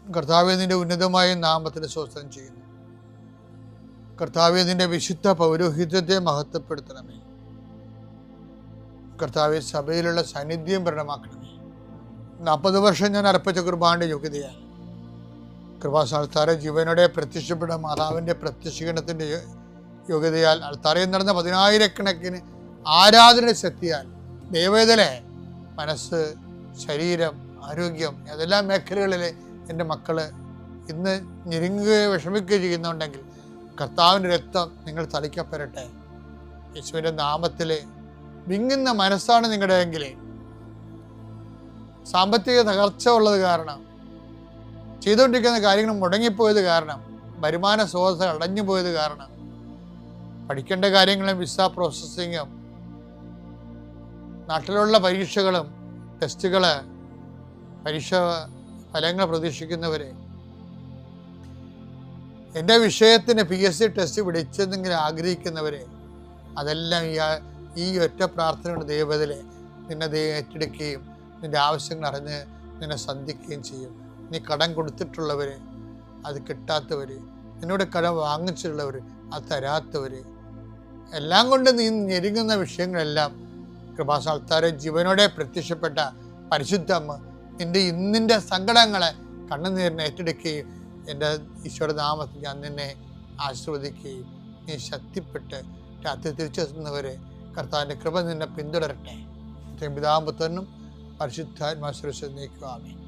കർത്താവേ, നിന്റെ ഉന്നതമായ നാമത്തിന് സ്തോത്രം ചെയ്യുന്നു. കർത്താവേ, നിന്റെ വിശുദ്ധ പൗരോഹിത്യത്തെ മഹത്വപ്പെടുത്തണമേ. കർത്താവെ, സഭയിലുള്ള സാന്നിധ്യം പ്രകടമാക്കണമേ. 40 വർഷം ഞാൻ അർപ്പിച്ച കുർബാനയുടെ യോഗ്യതയാണ്. കൃപാസ്ഥാനത്താറെ ജീവനോടെ പ്രത്യക്ഷപ്പെട്ട മാതാവിൻ്റെ പ്രത്യക്ഷീകരണത്തിൻ്റെ യോഗ്യതയാൽ അൾത്താരയിൽ നടന്ന 10,000-കണക്കിന് ആരാധനയുടെ ശക്തിയാൽ ദൈവവേദനെ മനസ്സ്, ശരീരം, ആരോഗ്യം ഏതെല്ലാം മേഖലകളിൽ എൻ്റെ മക്കൾ ഇന്ന് ഞെരുങ്ങുകയോ വിഷമിക്കുകയോ ചെയ്യുന്നുണ്ടെങ്കിൽ കർത്താവിൻ്റെ രക്തം നിങ്ങൾ തളിക്കപ്പെടട്ടെ. യേശുവിൻ്റെ നാമത്തിൽ വിങ്ങുന്ന മനസ്സാണ് നിങ്ങളുടെയെങ്കിൽ, സാമ്പത്തിക തകർച്ച ഉള്ളത് കാരണം, ചെയ്തുകൊണ്ടിരിക്കുന്ന കാര്യങ്ങൾ മുടങ്ങിപ്പോയത് കാരണം, വരുമാന സ്രോതസ് അടഞ്ഞു പോയത് കാരണം, പഠിക്കേണ്ട കാര്യങ്ങളും വിസ പ്രോസസ്സിങ്ങും, നാട്ടിലുള്ള പരീക്ഷകളും ടെസ്റ്റുകൾ, പരീക്ഷ ഫലങ്ങൾ പ്രതീക്ഷിക്കുന്നവരെ, എൻ്റെ വിഷയത്തിന് PSC ടെസ്റ്റ് പിടിച്ചെന്നെങ്കിലും ആഗ്രഹിക്കുന്നവരെ, അതെല്ലാം ഈ ഒറ്റ പ്രാർത്ഥനയുടെ ദൈവത്തിലെ നിന്നെ ദൈവം ഏറ്റെടുക്കുകയും നിൻ്റെ ആവശ്യങ്ങൾ അറിഞ്ഞ് നിന്നെ സന്ധിക്കുകയും ചെയ്യും. നീ കടം കൊടുത്തിട്ടുള്ളവർ, അത് കിട്ടാത്തവർ, നിന്നോട് കടം വാങ്ങിച്ചിട്ടുള്ളവർ, അത് തരാത്തവർ, എല്ലാം കൊണ്ട് നീ ഞെരുങ്ങുന്ന വിഷയങ്ങളെല്ലാം കൃപാസ്ഥാനത്താരെ ജീവനോടെ പ്രത്യക്ഷപ്പെട്ട പരിശുദ്ധ അമ്മ നിൻ്റെ ഇന്നിൻ്റെ സങ്കടങ്ങളെ കണ്ണുനീരിനെ ഏറ്റെടുക്കുകയും എൻ്റെ ഈശോയുടെ നാമത്തിൽ ഞാൻ നിന്നെ ആശീർവദിക്കുകയും നീ ശക്തിപ്പെട്ട് രാത്രി തിരിച്ചെത്തുന്നവരെ കർത്താവിൻ്റെ കൃപ നിന്നെ പിന്തുടരട്ടെ. പിതാവും പുത്രനും പരിശുദ്ധാത്മാവിനും സ്തുതി. ആമേൻ.